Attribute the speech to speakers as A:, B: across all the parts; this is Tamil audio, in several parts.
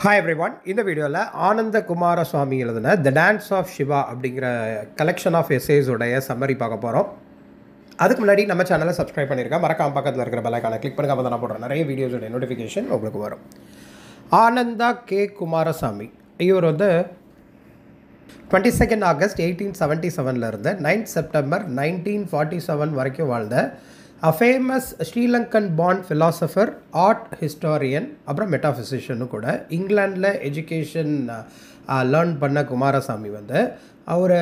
A: Hi everyone. இந்த வீடியோவில் ஆனந்த குமாரசுவாமி எழுதின த டான்ஸ் ஆஃப் சிவா அப்படிங்கிற கலெக்ஷன் ஆஃப் எஸ்ஏஸ் உடைய சம்மரி பார்க்க போகிறோம். அதுக்கு முன்னாடி நம்ம சேனலை சப்ஸ்கிரைப் பண்ணியிருக்கேன். மறக்காம பக்கத்தில் இருக்கிற பெல் ஐகானை கிளிக் பண்ணுங்க. அப்போ தான் நான் போடுற நிறைய வீடியோஸோட நோட்டிஃபிகேஷன் உங்களுக்கு வரும். ஆனந்தா கே குமாரசாமி இவர் 22 ஆகஸ்ட் 1877 9 செப்டம்பர் 1947 வரைக்கும் வாழ்ந்த ஃபேமஸ் ஸ்ரீலங்கன் பாண்ட் ஃபிலாசபர், ஆர்ட் ஹிஸ்டாரியன், அப்புறம் மெட்டாஃபிசிஷியனு கூட. இங்கிலாண்டில் எஜுகேஷன் லேர்ன் பண்ண குமாரசாமி அவர்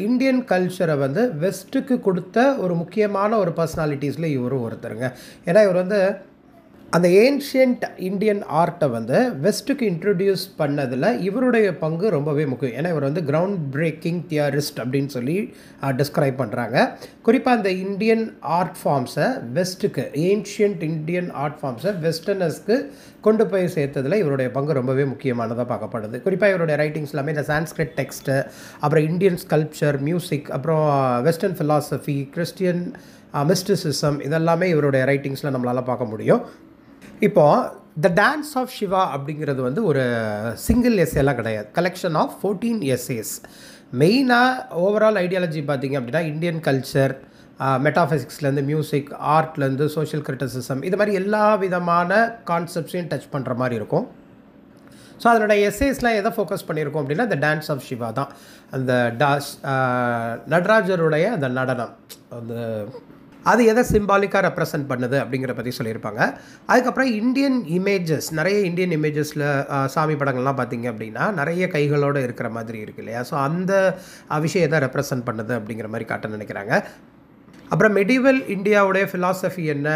A: இந்தியன் கல்ச்சரை வெஸ்ட்டுக்கு கொடுத்த ஒரு முக்கியமான ஒரு பர்சனாலிட்டிஸில் இவரும் ஒருத்தருங்க. ஏன்னா இவர் அந்த ஏன்ஷியன்ட் இந்தியன் ஆர்ட்டை வெஸ்ட்டுக்கு இன்ட்ரடியூஸ் பண்ணதில் இவருடைய பங்கு ரொம்பவே முக்கியம். ஏன்னா இவர் கிரவுண்ட் பிரேக்கிங் தியரிஸ்ட் அப்படின்னு சொல்லி டிஸ்கிரைப் பண்ணுறாங்க. குறிப்பாக அந்த இந்தியன் ஆர்ட் ஃபார்ம்ஸை வெஸ்ட்டுக்கு, ஏன்ஷியன்ட் இந்தியன் ஆர்ட் ஃபார்ம்ஸை வெஸ்டர்னர்ஸ்க்கு கொண்டு போய் சேர்த்ததில் இவருடைய பங்கு ரொம்பவே முக்கியமானதாக பார்க்கப்படுது. குறிப்பாக இவருடைய ரைட்டிங்ஸ் எல்லாமே இந்த சான்ஸ்கிரிட் டெக்ஸ்ட்டு, அப்புறம் இந்தியன் ஸ்கல்ப்சர், மியூசிக், அப்புறம் வெஸ்டர்ன் ஃபிலாசபி, கிறிஸ்டியன் மிஸ்டிசிசம், இதெல்லாமே இவருடைய ரைட்டிங்ஸில் நம்மளால் பார்க்க முடியும். இப்போது த டான்ஸ் ஆஃப் சிவா அப்படிங்கிறது ஒரு சிங்கிள் எஸ்ஸேலாம் கிடையாது, கலெக்ஷன் ஆஃப் 14 எஸ்ஸேஸ். மெயினாக ஓவரால் ஐடியாலஜி பார்த்திங்க அப்படின்னா இந்தியன் கல்ச்சர், மெட்டாஃபிசிக்ஸ்லேருந்து மியூசிக், ஆர்ட்லேருந்து சோஷியல் கிரிட்டிசிசம், இது மாதிரி எல்லா விதமான கான்செப்ட்ஸையும் டச் பண்ணுற மாதிரி இருக்கும். ஸோ அதனோட எஸ்ஸேஸ்லாம் எதை ஃபோக்கஸ் பண்ணியிருக்கோம் அப்படின்னா த டான்ஸ் ஆஃப் சிவா தான். அந்த நடராஜருடைய அந்த நடனம் அது எதை சிம்பாலிக்காக ரெப்ரசன்ட் பண்ணுது அப்படிங்கிற பற்றி சொல்லியிருப்பாங்க. அதுக்கப்புறம் இந்தியன் இமேஜஸ், நிறைய இந்தியன் இமேஜஸில் சாமி படங்கள்லாம் பார்த்திங்க அப்படின்னா நிறைய கைகளோடு இருக்கிற மாதிரி இருக்கு இல்லையா? ஸோ அந்த விஷயத்தை ரெப்ரசன்ட் பண்ணுது அப்படிங்கிற மாதிரி காட்ட நினைக்கிறாங்க. அப்புறம் மெடிவல் இந்தியாவுடைய ஃபிலாசபி என்ன,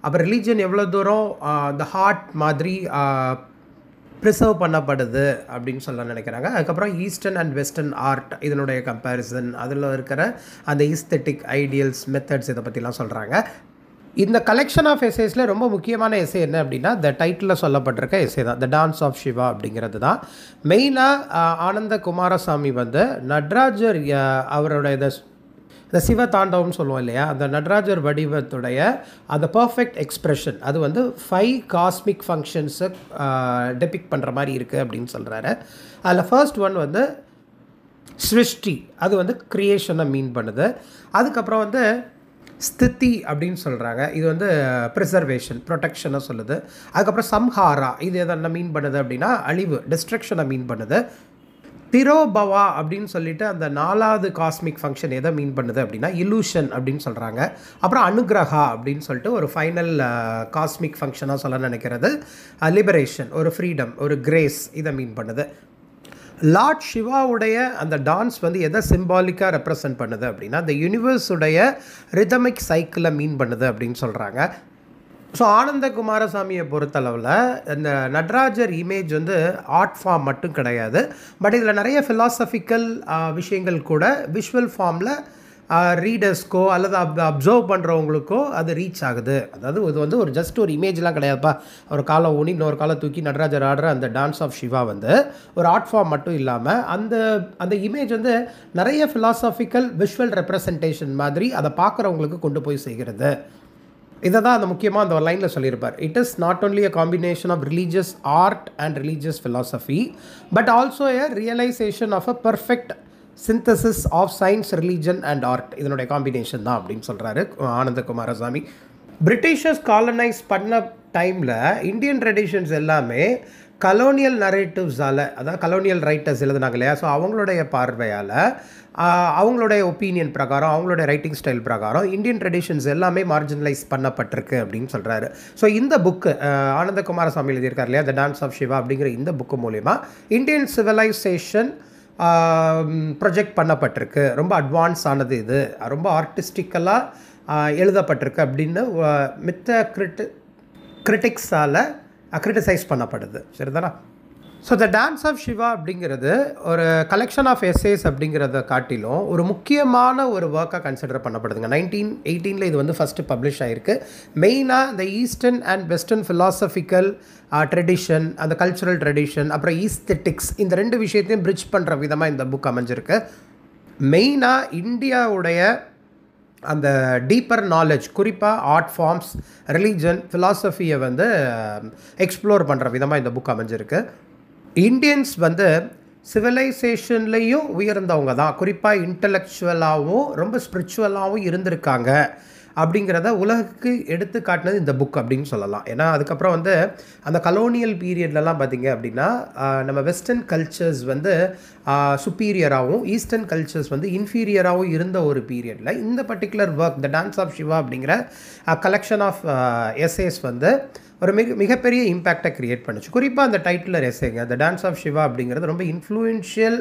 A: அப்புறம் ரிலீஜன் எவ்வளோ தூரம் இந்த ஹார்ட் மாதிரி ப்ரிசர்வ் பண்ணப்படுது அப்படின்னு சொல்ல நினைக்கிறாங்க. அதுக்கப்புறம் ஈஸ்டர்ன் அண்ட் வெஸ்டர்ன் ஆர்ட், இதனுடைய கம்பேரிசன், அதில் இருக்கிற அந்த ஈஸ்தெட்டிக் ஐடியல்ஸ், மெத்தட்ஸ், இதை பற்றிலாம் சொல்கிறாங்க. இந்த கலெக்ஷன் ஆஃப் எஸ்ஸேஸில் ரொம்ப முக்கியமான எஸ்ஸே என்ன அப்படின்னா த டைட்டிலில் சொல்லப்பட்டிருக்க எஸ்ஸே தான், த டான்ஸ் ஆஃப் சிவா அப்படிங்கிறது தான். மெயினாக ஆனந்த குமாரசாமி நடராஜர் அவருடைய இந்த சிவ தாண்டவம்னு சொல்லுவோம் இல்லையா, அந்த நடராஜர் வடிவத்துடைய அந்த பர்ஃபெக்ட் எக்ஸ்ப்ரெஷன் அது 5 காஸ்மிக் ஃபங்க்ஷன்ஸை டெபிக் பண்ணுற மாதிரி இருக்குது அப்படின்னு சொல்கிறாரு. அதில் ஃபர்ஸ்ட் ஒன் சிருஷ்டி, அது க்ரியேஷனை மீன் பண்ணுது. அதுக்கப்புறம் ஸ்திதி அப்படின்னு சொல்கிறாங்க, இது ப்ரிசர்வேஷன், ப்ரொடெக்ஷனை சொல்லுது. அதுக்கப்புறம் சம்ஹாரா, இது எதனா மீன் பண்ணுது அப்படின்னா அழிவு, டிஸ்ட்ரக்ஷனை மீன் பண்ணுது. திரோபவா அப்படின்னு சொல்லிட்டு அந்த 4வது காஸ்மிக் ஃபங்க்ஷன் எதை மீன் பண்ணுது அப்படின்னா இலூஷன் அப்படின்னு சொல்கிறாங்க. அப்புறம் அனுகிரகா அப்படின்னு சொல்லிட்டு ஒரு ஃபைனல் காஸ்மிக் ஃபங்க்ஷனாக சொல்ல நினைக்கிறது லிபரேஷன், ஒரு ஃப்ரீடம், ஒரு கிரேஸ், இதை மீன் பண்ணுது. லார்ட் சிவாவுடைய அந்த டான்ஸ் எதை சிம்பாலிக்காக ரெப்ரசன்ட் பண்ணுது அப்படின்னா இந்த யூனிவர்ஸுடைய ரிதமிக் சைக்கிளை மீன் பண்ணுது அப்படின்னு சொல்கிறாங்க. ஸோ ஆனந்த குமாரசாமியை பொறுத்தளவில் இந்த நடராஜர் இமேஜ் ஆர்ட் ஃபார்ம் மட்டும் கிடையாது, பட் இதில் நிறைய ஃபிலாசபிக்கல் விஷயங்கள் கூட விஷுவல் ஃபார்மில் ரீடர்ஸ்க்கோ அல்லது அப்சர்வ் பண்ணுறவங்களுக்கோ அது ரீச் ஆகுது. அதாவது இது ஒரு ஜஸ்ட் ஒரு இமேஜ்லாம் கிடையாதுப்பா, ஒரு காலை ஊனி இன்னொரு காலை தூக்கி நடராஜர் ஆடுற அந்த டான்ஸ் ஆஃப் சிவா ஒரு ஆர்ட் ஃபார்ம் மட்டும் இல்லாமல் அந்த இமேஜ் நிறைய ஃபிலாசபிக்கல் விஷுவல் ரெப்ரசன்டேஷன் மாதிரி அதை பார்க்குறவங்களுக்கு கொண்டு போய் செய்கிறது. இதை தான் அந்த முக்கியமாக அந்த ஒரு லைனில் சொல்லியிருப்பார். It is not only a combination of religious art and religious philosophy but also a realization of a perfect synthesis of science, religion and art, இதனுடைய காம்பினேஷன் தான் அப்படின்னு சொல்கிறாரு ஆனந்த குமாரசாமி. பிரிட்டிஷர்ஸ் காலனைஸ் பண்ண டைமில் இந்தியன் ட்ரெடிஷன்ஸ் எல்லாமே கலோனியல் நரேட்டிவ்ஸால், அதாவது கலோனியல் ரைட்டர்ஸ் எழுதுனாங்க இல்லையா, ஸோ அவங்களுடைய பார்வையால், அவங்களுடைய ஒப்பீனியன் பிரகாரம், அவங்களுடைய ரைட்டிங் ஸ்டைல் பிரகாரம் இந்தியன் ட்ரெடிஷன்ஸ் எல்லாமே மார்ஜினலைஸ் பண்ணப்பட்டிருக்கு அப்படின்னு சொல்கிறாரு. ஸோ இந்த புக்கு ஆனந்த குமாரசாமி எழுதியிருக்கார் இல்லையா, த டான்ஸ் ஆஃப் சிவா அப்படிங்கிற இந்த புக்கு மூலிமா இந்தியன் சிவிலைசேஷன் ப்ரொஜெக்ட் பண்ணப்பட்டிருக்கு, ரொம்ப அட்வான்ஸ் ஆனது, இது ரொம்ப ஆர்டிஸ்டிக்கலாக எழுதப்பட்டிருக்கு அப்படின்னு மித்த கிரிட்டிக்ஸால் கிரிட்டிசைஸ் பண்ணப்படுது. சரிதானா? So the dance of Shiva அப்படிங்கிறது ஒரு கலெக்ஷன் ஆஃப் எஸ்ஸேஸ் அப்படிங்கிறத காட்டிலும் ஒரு முக்கியமான ஒரு ஒர்க்காக கன்சிடர் பண்ணப்படுதுங்க. 1918 இது ஃபஸ்ட்டு பப்ளிஷ் ஆகிருக்கு. மெயினாக இந்த eastern and western philosophical tradition, அந்த கல்ச்சுரல் ட்ரெடிஷன், அப்புறம் ஈஸ்தெட்டிக்ஸ், இந்த 2 விஷயத்தையும் பிரிட்ஜ் பண்ணுற விதமாக இந்த புக் அமைஞ்சிருக்கு. மெயினாக இந்தியாவுடைய அந்த டீப்பர் நாலேஜ், குறிப்பாக ஆர்ட் ஃபார்ம்ஸ், ரிலீஜன், ஃபிலாசபியை எக்ஸ்ப்ளோர் பண்ணுற விதமாக இந்த புக் அமைஞ்சிருக்கு. இந்தியன்ஸ் வந்து சிவிலைசேஷன்லேயும் உயர்ந்தவங்க தான், குறிப்பாக இன்டலெக்சுவலாகவும் ரொம்ப ஸ்பிரிச்சுவலாகவும் இருந்திருக்காங்க அப்படிங்கிறத உலகுக்கு எடுத்து காட்டினது இந்த புக் அப்படின்னு சொல்லலாம். ஏன்னா அதுக்கப்புறம் வந்து அந்த கலோனியல் பீரியட்லலாம் பார்த்திங்க அப்படின்னா நம்ம வெஸ்டர்ன் கல்ச்சர்ஸ் வந்து சுப்பீரியராகவும் ஈஸ்டர்ன் கல்ச்சர்ஸ் வந்து இன்ஃபீரியராகவும் இருந்த ஒரு பீரியடில் இந்த particular work the dance of Shiva அப்படிங்கிற கலெக்ஷன் ஆஃப் எஸ்ஏஸ் வந்து ஒரு மிகப்பெரிய இம்பேக்டை க்ரியேட் பண்ணுச்சு. குறிப்பாக அந்த titular எஸ்ஏங்க the dance of Shiva அப்படிங்கிறது ரொம்ப இன்ஃப்ளூயன்ஷியல்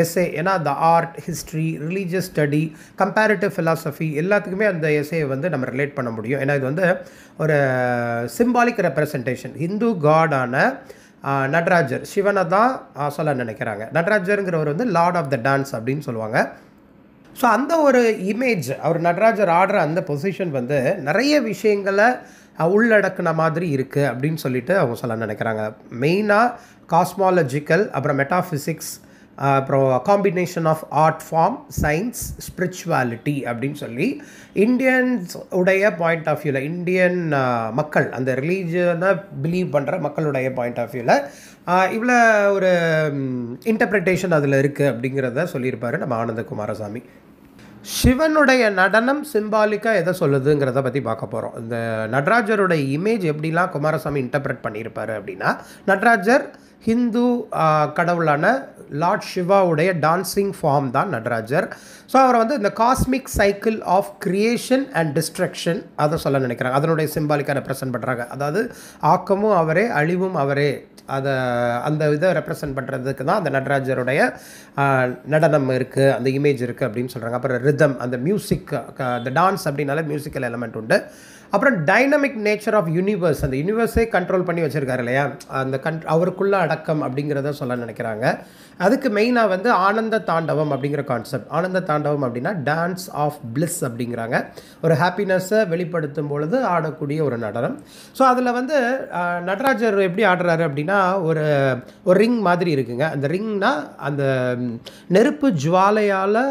A: எஸ்ஏ. ஏன்னா the art, history, religious study, comparative philosophy எல்லாத்துக்குமே அந்த எஸ்ஏயை வந்து நம்ம ரிலேட் பண்ண முடியும். ஏன்னா இது வந்து ஒரு சிம்பாலிக் ரெப்ரசன்டேஷன். ஹிந்து காடான நடராஜர் சிவனை தான் சொல்ல நினைக்கிறாங்க. நடராஜருங்கிறவர் வந்து லார்ட் ஆஃப் த டான்ஸ் அப்படின்னு சொல்லுவாங்க. ஸோ அந்த ஒரு இமேஜ், அவர் நடராஜர் ஆடுற அந்த பொசிஷன் வந்து நிறைய விஷயங்களை உள்ளடக்கின மாதிரி இருக்குது அப்படின்னு சொல்லிட்டு அவங்க சொல்ல நினைக்கிறாங்க. மெயினாக காஸ்மாலஜிக்கல், அப்புறம் மெட்டாஃபிசிக்ஸ், அப்புறம் combination of art form, science, spirituality அப்படின்னு சொல்லி இந்தியன்ஸ் உடைய பாயிண்ட் ஆஃப் வியூவில், இந்தியன் மக்கள் அந்த ரிலீஜனை பிலீவ் பண்ணுற மக்களுடைய பாயிண்ட் ஆஃப் வியூவில் இவ்வளோ ஒரு இன்டர்பிரிட்டேஷன் அதில் இருக்குது அப்படிங்கிறத சொல்லியிருப்பார் நம்ம ஆனந்த குமாரசாமி. சிவனுடைய நடனம் சிம்பாலிக்காக எதை சொல்லுதுங்கிறத பற்றி பார்க்க போகிறோம். இந்த நடராஜருடைய இமேஜ் எப்படிலாம் குமாரசாமி இன்டர்பிரட் பண்ணியிருப்பார் அப்படின்னா, நடராஜர் ஹிந்து கடவுளான லார்ட் சிவாவுடைய டான்ஸிங் ஃபார்ம் தான் நடராஜர். ஸோ அவரை வந்து இந்த cosmic cycle of creation and destruction அதை சொல்ல நினைக்கிறாங்க. அதனுடைய சிம்பாலிக்காக ரெப்ரசன்ட் பண்ணுறாங்க. அதாவது ஆக்கமும் அவரே, அழிவும் அவரே, அதை அந்த இதை ரெப்ரசன்ட் பண்ணுறதுக்கு தான் அந்த நடராஜருடைய நடனம் இருக்குது, அந்த இமேஜ் இருக்குது அப்படின்னு சொல்கிறாங்க. அப்புறம் ரிதம், அந்த மியூசிக், அந்த டான்ஸ் அப்படின்னால மியூசிக்கல் எலமெண்ட் உண்டு. அப்புறம் டைனமிக் நேச்சர் ஆஃப் யூனிவர்ஸ், அந்த யூனிவர்ஸே கண்ட்ரோல் பண்ணி வச்சுருக்காரு இல்லையா, அந்த அவருக்குள்ள அடக்கம் அப்படிங்கிறத சொல்ல நினைக்கிறாங்க. அதுக்கு மெயினாக வந்து ஆனந்த தாண்டவம் அப்படிங்கிற கான்செப்ட். ஆனந்த தாண்டவம் அப்படின்னா டான்ஸ் ஆஃப் பிளிஸ் அப்படிங்கிறாங்க. ஒரு ஹாப்பினஸை வெளிப்படுத்தும் பொழுது ஆடக்கூடிய ஒரு நடனம். ஸோ அதில் வந்து நடராஜர் எப்படி ஆடுறாரு அப்படின்னா, ஒரு ரிங் மாதிரி இருக்குங்க. அந்த ரிங்னா அந்த நெருப்பு ஜுவாலையால்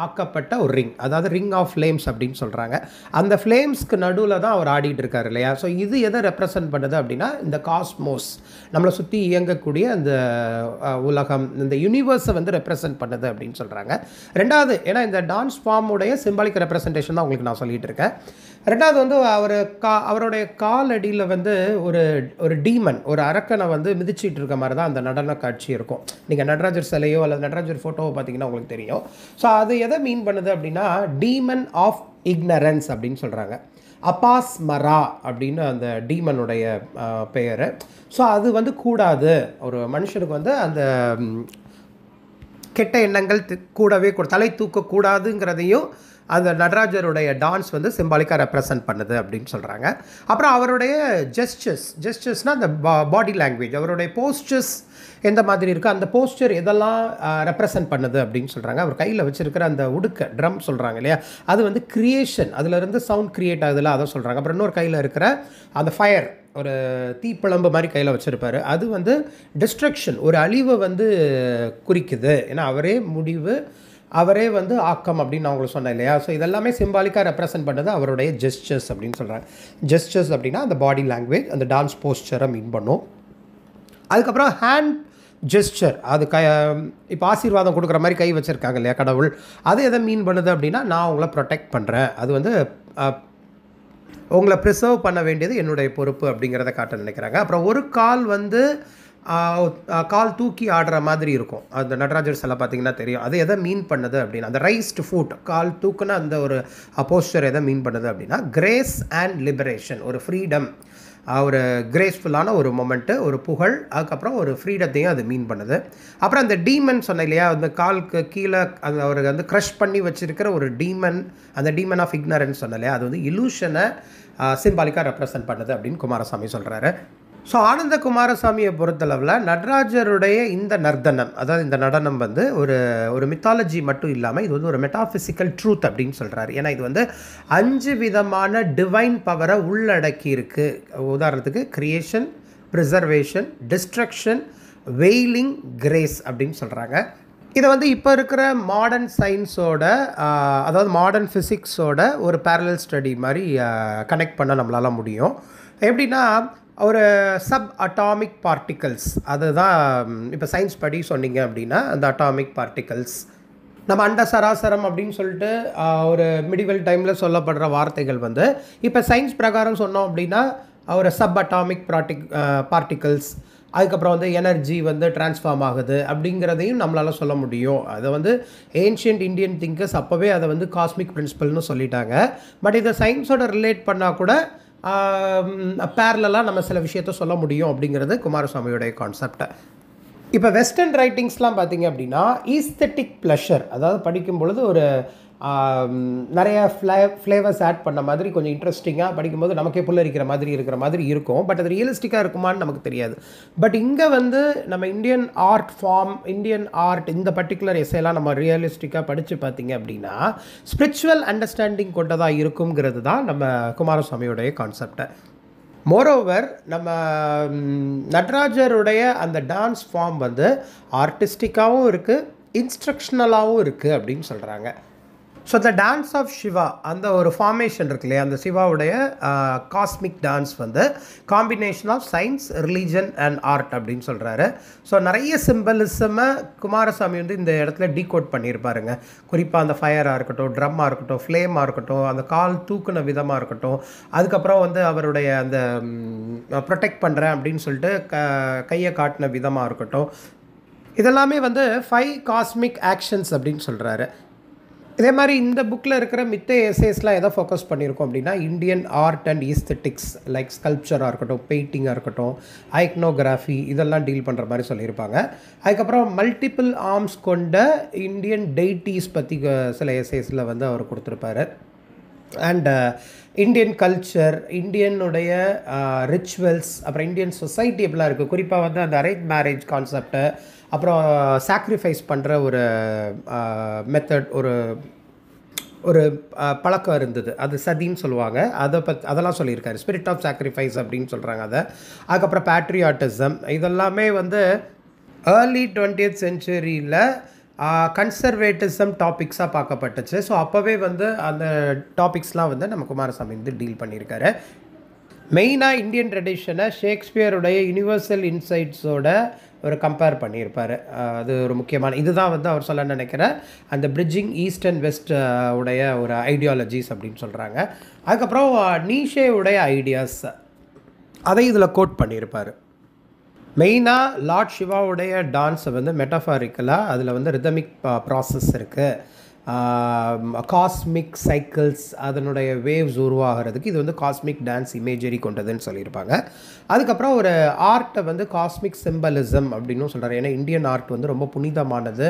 A: ஆக்கப்பட்ட ஒரு ரிங், அதாவது ரிங் ஆஃப் ஃப்ளேம்ஸ் அப்படின்னு சொல்கிறாங்க. அந்த ஃப்ளேம்ஸ்க்கு நடுவில் தான் அவர் ஆடிட்டு இருக்கார் இல்லையா. ஸோ இது எதை ரெப்ரசன்ட் பண்ணுது அப்படின்னா, இந்த காஸ்மோஸ், நம்மளை சுற்றி இயங்கக்கூடிய அந்த உலகம், இந்த யூனிவர்ஸை வந்து ரெப்ரசன்ட் பண்ணுது அப்படின்னு சொல்கிறாங்க. ரெண்டாவது, ஏன்னா இந்த டான்ஸ் ஃபார்முடைய சிம்பாலிக் ரெப்ரசன்டேஷன் தான் உங்களுக்கு நான் சொல்லிகிட்டு இருக்கேன். ரெண்டாவது வந்து அவருடைய கால் அடியில் வந்து ஒரு டீமன், ஒரு அரக்கனை வந்து மிதிச்சிட்டு இருக்க மாதிரி தான் அந்த நடன காட்சி இருக்கும். நீங்கள் நடராஜர் சிலையோ அல்லது நடராஜர் ஃபோட்டோவோ பார்த்தீங்கன்னா உங்களுக்கு தெரியும். ஸோ அது எதை மீன் பண்ணுது அப்படின்னா, டீமன் ஆஃப் இக்னரன்ஸ் அப்படின்னு சொல்கிறாங்க. அப்பாஸ் மரா அப்படின்னு அந்த டீமனுடைய பெயர். ஸோ அது வந்து கூடாது, ஒரு மனுஷனுக்கு வந்து அந்த கெட்ட எண்ணங்கள் கூடவே தலை தூக்கக்கூடாதுங்கிறதையும் அந்த நடராஜருடைய டான்ஸ் வந்து சிம்பாலிக்காக ரெப்ரசன்ட் பண்ணுது அப்படின்னு சொல்கிறாங்க. அப்புறம் அவருடைய ஜெஸ்டர்ஸ்னால் அந்த பாடி லாங்குவேஜ், அவருடைய போஸ்டர்ஸ் எந்த மாதிரி இருக்குது, அந்த போஸ்டர் எதெல்லாம் ரெப்ரசன்ட் பண்ணுது அப்படின்னு சொல்கிறாங்க. அவர் கையில் வச்சுருக்கிற அந்த உடுக்க ட்ரம் சொல்கிறாங்க இல்லையா, அது வந்து கிரியேஷன், அதிலிருந்து சவுண்ட் க்ரியேட் ஆகுதுல, அதை சொல்கிறாங்க. அப்புறம் இன்னொரு கையில் இருக்கிற அந்த ஃபயர், ஒரு தீப்பிழம்பு மாதிரி கையில் வச்சுருப்பார், அது வந்து டிஸ்ட்ரக்ஷன், ஒரு அழிவை வந்து குறிக்குது. ஏன்னா அவரே முடிவு, அவரே வந்து ஆக்கம் அப்படின்னு நான் உங்களுக்கு சொன்னேன் இல்லையா. ஸோ இதெல்லாமே சிம்பாலிக்காக ரெப்ரசன்ட் பண்ணது அவருடைய ஜெஸ்டர்ஸ் அப்படின்னு சொல்கிறாங்க. ஜெஸ்டர்ஸ் அப்படின்னா அந்த பாடி லாங்குவேஜ், அந்த டான்ஸ் போஸ்டரை மீன் பண்ணும். அதுக்கப்புறம் ஹேண்ட் ஜெஸ்டர், அது இப்போ ஆசீர்வாதம் கொடுக்குற மாதிரி கை வச்சுருக்காங்க இல்லையா கடவுள், அது எதை மீன் பண்ணுது அப்படின்னா, நான் உங்களை ப்ரொடெக்ட் பண்ணுறேன், அது வந்து உங்களை ப்ரிசர்வ் பண்ண வேண்டியது என்னுடைய பொறுப்பு அப்படிங்கிறத காட்ட நினைக்கிறாங்க. அப்புறம் ஒரு கால் வந்து கால் தூக்கி ஆடுற மாதிரி இருக்கும், அந்த நடராஜர் சிலை பார்த்தீங்கன்னா தெரியும். அது எதை மீன் பண்ணுது அப்படின்னா, அந்த ரைஸ்டு ஃபுட், கால் தூக்குன அந்த ஒரு போஸ்டர் எதை மீன் பண்ணுது அப்படின்னா, கிரேஸ் அண்ட் லிபரேஷன், ஒரு ஃப்ரீடம், ஒரு கிரேஸ்ஃபுல்லான ஒரு மொமெண்ட்டு, ஒரு புகழ், அதுக்கப்புறம் ஒரு ஃப்ரீடத்தையும் அது மீன் பண்ணுது. அப்புறம் அந்த டீமன் சொன்ன இல்லையா, அந்த காலுக்கு கீழே அந்த அவருக்கு வந்து க்ரஷ் பண்ணி வச்சுருக்கிற ஒரு டீமன், அந்த டீமன் ஆஃப் இக்னரன்ஸ் சொன்ன இல்லையா, அது வந்து இலூஷனை சிம்பாலிக்காக ரெப்ரசன்ட் பண்ணுது அப்படின்னு குமாரசாமி சொல்கிறாரு. ஸோ ஆனந்த குமாரசாமியை பொறுத்தளவில் நடராஜருடைய இந்த நர்த்தனம், அதாவது இந்த நடனம் வந்து ஒரு மித்தாலஜி மட்டும் இல்லாமல் இது வந்து ஒரு மெட்டாஃபிசிக்கல் ட்ரூத் அப்படின்னு சொல்கிறாரு. ஏன்னா இது வந்து 5 விதமான டிவைன் பவரை உள்ளடக்கி இருக்குது. உதாரணத்துக்கு கிரியேஷன், ப்ரிசர்வேஷன், டிஸ்ட்ரக்ஷன், வெயிலிங், கிரேஸ் அப்படின்னு சொல்கிறாங்க. இதை வந்து இப்போ இருக்கிற மாடர்ன் சயின்ஸோட, அதாவது மாடர்ன் ஃபிசிக்ஸோட ஒரு பேரலல் ஸ்டடி மாதிரி கனெக்ட் பண்ண நம்மளால் முடியும். எப்படின்னா, ஒரு சப் அட்டாமிக் பார்ட்டிகல்ஸ் அதுதான் இப்போ சயின்ஸ் படி சொன்னீங்க அப்படின்னா அந்த அட்டாமிக் பார்ட்டிகல்ஸ் நம்ம அண்ட சராசரம் அப்படின்னு சொல்லிட்டு ஒரு மிடிவல் டைமில் சொல்லப்படுற வார்த்தைகள் வந்து இப்போ சயின்ஸ் பிரகாரம் சொன்னோம் அப்படின்னா ஒரு சப் அட்டாமிக் பார்ட்டிகல்ஸ் அதுக்கப்புறம் வந்து எனர்ஜி வந்து ட்ரான்ஸ்ஃபார்ம் ஆகுது அப்படிங்கிறதையும் நம்மளால் சொல்ல முடியும். அதை வந்து ஏன்ஷியன்ட் இந்தியன் திங்கர்ஸ் அப்போவே அதை வந்து காஸ்மிக் பிரின்சிபல்னு சொல்லிட்டாங்க. பட் இதை சயின்ஸோட ரிலேட் பண்ணால் கூட பேரலாக நம்ம சில விஷயத்த சொல்ல முடியும் அப்படிங்கிறது குமாரசாமியோடைய கான்செப்ட். இப்போ வெஸ்டர்ன் ரைட்டிங்ஸ்லாம் பார்த்திங்க அப்படின்னா ஈஸ்தட்டிக் ப்ளஷர், அதாவது படிக்கும் பொழுது ஒரு நிறைய ஃப்ளேவர்ஸ் ஆட் பண்ண மாதிரி கொஞ்சம் இன்ட்ரெஸ்டிங்காக படிக்கும்போது நமக்கே புல்லரிக்கிற மாதிரி இருக்கிற மாதிரி இருக்கும். பட் அது ரியலிஸ்டிக்காக இருக்குமான்னு நமக்கு தெரியாது. பட் இங்கே வந்து நம்ம இந்தியன் ஆர்ட் இந்த பர்டிகுலர் எஸ்ஸேலாம் நம்ம ரியலிஸ்டிக்காக படித்து பார்த்திங்க அப்படின்னா ஸ்பிரிச்சுவல் அண்டர்ஸ்டாண்டிங் கொண்டதாக இருக்குங்கிறது தான் நம்ம குமாரசாமியோடைய கான்செப்டை. மோரோவர் நம்ம நடராஜருடைய அந்த டான்ஸ் ஃபார்ம் வந்து ஆர்டிஸ்டிக்காகவும் இருக்குது, இன்ஸ்ட்ரக்ஷனலாகவும் இருக்குது அப்படின்னு சொல்கிறாங்க. So the dance of Shiva அந்த ஒரு ஃபார்மேஷன் இருக்கு இல்லையா, அந்த சிவாவுடைய காஸ்மிக் டான்ஸ் வந்து combination of science, religion and art அப்படின்னு சொல்கிறாரு. ஸோ நிறைய சிம்பலிசமை குமாரசாமி வந்து இந்த இடத்துல டீகோட் பண்ணியிருப்பாருங்க. குறிப்பாக அந்த ஃபயராக இருக்கட்டும், ட்ரம்மாக இருக்கட்டும், ஃப்ளேமாக இருக்கட்டும், அந்த கால் தூக்குன விதமாக இருக்கட்டும், அதுக்கப்புறம் வந்து அவருடைய அந்த ப்ரொடெக்ட் பண்ணுறேன் அப்படின்னு சொல்லிட்டு கையை காட்டின விதமாக இருக்கட்டும், இதெல்லாமே வந்து 5 காஸ்மிக் ஆக்ஷன்ஸ் அப்படின்னு சொல்கிறாரு. இதே மாதிரி இந்த புக்கில் இருக்கிற மித்த எஸ்ஸேஸ்லாம் எதை ஃபோக்கஸ் பண்ணியிருக்கோம் அப்படின்னா Indian art and aesthetics like ஸ்கல்ப்சராக இருக்கட்டும், பெயிண்டிங்காக இருக்கட்டும், ஐக்னோகிராஃபி இதெல்லாம் டீல் பண்ணுற மாதிரி சொல்லியிருப்பாங்க. அதுக்கப்புறம் மல்டிபிள் ஆர்ம்ஸ் கொண்ட இந்தியன் டெய்டிஸ் பற்றி சில எஸ்ஸேஸில் வந்து அவர் கொடுத்துருப்பாரு. அண்ட் இந்தியன் கல்ச்சர், இந்தியனுடைய ரிச்சுவல்ஸ், அப்புறம் இந்தியன் சொசைட்டி எப்படிலாம் இருக்குது, குறிப்பாக வந்து அந்த அரேஞ்ச் மேரேஜ் கான்செப்டை, அப்புறம் சாக்ரிஃபைஸ் பண்ணுற ஒரு மெத்தட், ஒரு பழக்கம் இருந்தது, அது சதின்னு சொல்லுவாங்க, அதெல்லாம் சொல்லியிருக்காரு. ஸ்பிரிட் ஆஃப் சாக்ரிஃபைஸ் அப்படின்னு சொல்கிறாங்க அதை. அதுக்கப்புறம் பேட்ரியாட்டிசம், இதெல்லாமே வந்து ஏர்லி 20th சென்ச்சுரியில் கன்சர்வேட்டிசம் டாபிக்ஸாக பார்க்கப்பட்டுச்சு. ஸோ அப்போவே வந்து அந்த டாபிக்ஸ்லாம் வந்து நம்ம குமாரசாமி வந்து டீல் பண்ணியிருக்காரு. மெயினாக இந்தியன் ட்ரெடிஷனை ஷேக்ஸ்பியருடைய யூனிவர்சல் இன்சைட்ஸோட ஒரு கம்பேர் பண்ணியிருப்பார். அது ஒரு முக்கியமான இதுதான் வந்து அவர் சொல்ல நினைக்கிற அந்த பிரிட்ஜிங் ஈஸ்ட் அண்ட் வெஸ்ட் உடைய ஒரு ஐடியாலஜிஸ் அப்படின்னு சொல்கிறாங்க. அதுக்கப்புறம் நீஷே உடைய ஐடியாஸ் அதை இதில் கோட் பண்ணியிருப்பார். மெயினாக லார்ட் சிவாவுடைய டான்ஸை வந்து மெட்டாஃபாரிக்கலாக அதில் வந்து ரிதமிக் ப்ராசஸ் இருக்குது, காஸ்மிக் சைக்கிள்ஸ் அதனுடைய வேவ்ஸ் உருவாகிறதுக்கு இது வந்து காஸ்மிக் டான்ஸ் இமேஜரி கொண்டதுன்னு சொல்லியிருப்பாங்க. அதுக்கப்புறம் ஒரு ஆர்ட்டை வந்து காஸ்மிக் சிம்பலிசம் அப்படின்னு சொல்கிறார். ஏன்னா இந்தியன் ஆர்ட் வந்து ரொம்ப புனிதமானது,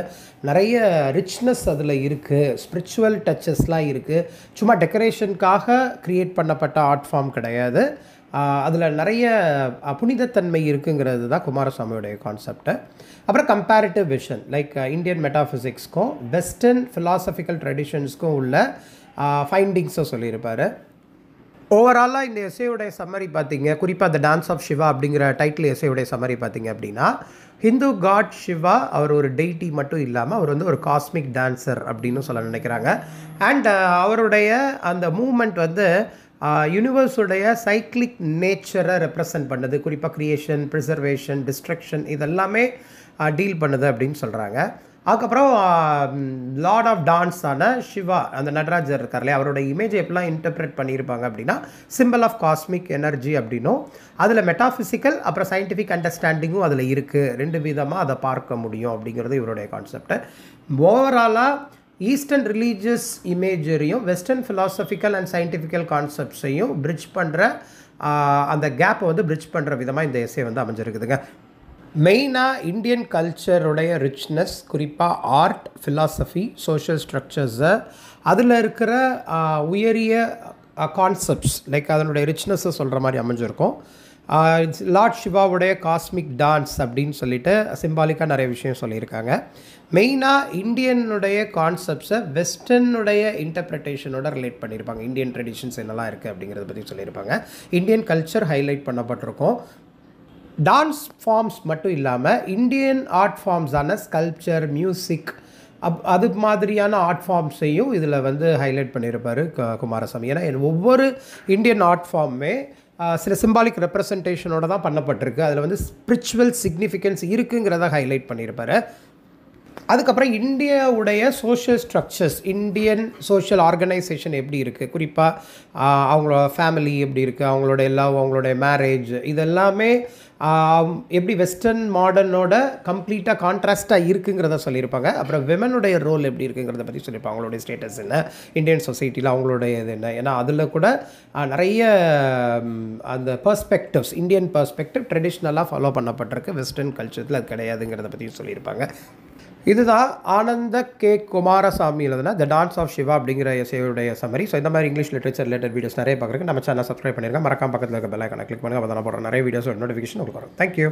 A: நிறைய ரிச்னஸ் அதில் இருக்குது, ஸ்பிரிச்சுவல் டச்சஸ்லாம் இருக்குது, சும்மா டெக்கரேஷனுக்காக க்ரியேட் பண்ணப்பட்ட ஆர்ட் ஃபார்ம் கிடையாது, அதில் நிறைய புனிதத்தன்மை இருக்குங்கிறது தான் குமாரசாமியோடைய கான்செப்டை. அப்புறம் கம்பேரிட்டிவ் விஷன் லைக் இந்தியன் மெட்டாஃபிசிக்ஸ்க்கும் வெஸ்டர்ன் ஃபிலாசபிக்கல் ட்ரெடிஷன்ஸ்க்கும் உள்ள ஃபைண்டிங்ஸை சொல்லியிருப்பார். ஓவராலாக இந்த எஸ்ஸேவுடைய சம்மரி பார்த்தீங்க, குறிப்பாக த டான்ஸ் ஆஃப் சிவா அப்படிங்கிற டைட்டில் எஸ்ஸேவுடைய சம்மரி பார்த்தீங்க அப்படின்னா ஹிந்து காட் சிவா அவர் ஒரு டெய்டி மட்டும் இல்லாமல் அவர் வந்து ஒரு காஸ்மிக் டான்சர் அப்படின்னு சொல்ல நினைக்கிறாங்க. அண்ட் அவருடைய அந்த மூமெண்ட் வந்து யூனிவர்ஸுடைய சைக்ளிக் நேச்சரை ரெப்ரசன்ட் பண்ணுது, குறிப்பாக க்ரியேஷன், ப்ரிசர்வேஷன், டிஸ்ட்ரக்ஷன் இதெல்லாமே டீல் பண்ணுது அப்படின்னு சொல்கிறாங்க. அதுக்கப்புறம் லார்ட் ஆஃப் டான்ஸான சிவா அந்த நடராஜர் இருக்கார் இல்லையா, அவரோட இமேஜை எப்படிலாம் இன்டர்பிரேட் பண்ணியிருப்பாங்க அப்படின்னா சிம்பிள் ஆஃப் காஸ்மிக் எனர்ஜி அப்படின்னும், அதில் மெட்டாஃபிசிக்கல் அப்புறம் சயின்டிஃபிக் அண்டர்ஸ்டாண்டிங்கும் அதில் இருக்குது, 2 விதமாக அதை பார்க்க முடியும் அப்படிங்கிறது இவருடைய கான்செப்ட். ஓவராலாக ஈஸ்டர்ன் ரிலீஜியஸ் இமேஜரியும் வெஸ்டர்ன் ஃபிலாசபிக்கல் அண்ட் சயின்டிஃபிக்கல் கான்செப்ட்ஸையும் பிரிட்ஜ் பண்ணுற அந்த கேப்பை வந்து பிரிட்ஜ் பண்ணுற விதமாக இந்த எஸ்ஸே வந்து அமைஞ்சிருக்குதுங்க. மெயினாக இந்தியன் கல்ச்சருடைய ரிச்னஸ், குறிப்பாக ஆர்ட், ஃபிலாசபி, சோஷியல் ஸ்ட்ரக்சர்ஸை, அதில் இருக்கிற உயரிய கான்செப்ட்ஸ் லைக் அதனுடைய ரிச்னஸை சொல்கிற மாதிரி அமைஞ்சிருக்கும். லார்ட் சிவாவுடைய காஸ்மிக் டான்ஸ் அப்படின்னு சொல்லிட்டு சிம்பாலிக்காக நிறைய விஷயம் சொல்லியிருக்காங்க. மெயினாக இந்தியனுடைய கான்செப்ட்ஸை வெஸ்டர்னுடைய இன்டர்பிரிட்டேஷனோட ரிலேட் பண்ணியிருப்பாங்க. இந்தியன் ட்ரெடிஷன்ஸ் என்னெல்லாம் இருக்குது அப்படிங்கிறத பற்றி சொல்லியிருப்பாங்க. இந்தியன் கல்ச்சர் ஹைலைட் பண்ணப்பட்டிருக்கும். டான்ஸ் ஃபார்ம்ஸ் மட்டும் இல்லாமல் இந்தியன் ஆர்ட் ஃபார்ம்ஸான ஸ்கல்ப்சர், மியூசிக் அது மாதிரியான ஆர்ட் ஃபார்ம்ஸையும் இதில் வந்து ஹைலைட் பண்ணியிருப்பார் குமாரசாமி. ஏன்னா ஒவ்வொரு இந்தியன் ஆர்ட் ஃபார்முமே சில சிம்பாலிக் ரெப்ரசன்டேஷனோட தான் பண்ணப்பட்டிருக்கு. அதில் வந்து ஸ்பிரிச்சுவல் சிக்னிஃபிகன்ஸ் இருக்குங்கிறத ஹைலைட் பண்ணியிருப்பாரு. அதுக்கப்புறம் இந்தியாவுடைய social structures, Indian social organisation எப்படி இருக்குது, குறிப்பாக அவங்களோட ஃபேமிலி எப்படி இருக்குது, அவங்களோட அவங்களுடைய மேரேஜ், இதெல்லாமே எப்படி வெஸ்டர்ன் மாடர்னோட கம்ப்ளீட்டாக கான்ட்ராஸ்ட்டாக இருக்குங்கிறத சொல்லியிருப்பாங்க. அப்புறம் விமனுடைய ரோல் எப்படி இருக்குங்கிறத பற்றி சொல்லியிருப்பாங்க. அவங்களுடைய ஸ்டேட்டஸ் என்ன, இந்தியன் சொசைட்டியில் அவங்களுடைய இது என்ன. ஏன்னா அதில் கூட நிறைய அந்த பர்ஸ்பெக்டிவ்ஸ், இந்தியன் பர்ஸ்பெக்டிவ் ட்ரெடிஷ்னலாக ஃபாலோ பண்ணப்பட்டிருக்கு, வெஸ்டர்ன் கல்ச்சரில் அது கிடையாதுங்கிறத பற்றியும் சொல்லியிருப்பாங்க. இதுதான் ஆனந்த கே குமாரசாமி எழுதுனா த டான்ஸ் ஆஃப் சிவா அப்படிங்கிற எஸ்ஏவுடைய சம்மரி. ஸோ இந்த மாதிரி இங்கிலீஷ் லிட்ரேச்சர் ரிலேட்டட் வீடியோஸ் நிறைய பார்க்குறதுக்கு நம்ம சேனல் சப்ஸ்கிரைப் பண்ணிருக்கேன். மறக்காம பக்கத்தில் இருக்க பெல் ஐக்கானை கிளிக் பண்ணுங்கள். அப்போ தான் போடுற நிறைய வீடியோஸ் நோட்டிஃபிகேஷன் உங்களுக்கு வரும். தேங்க்யூ.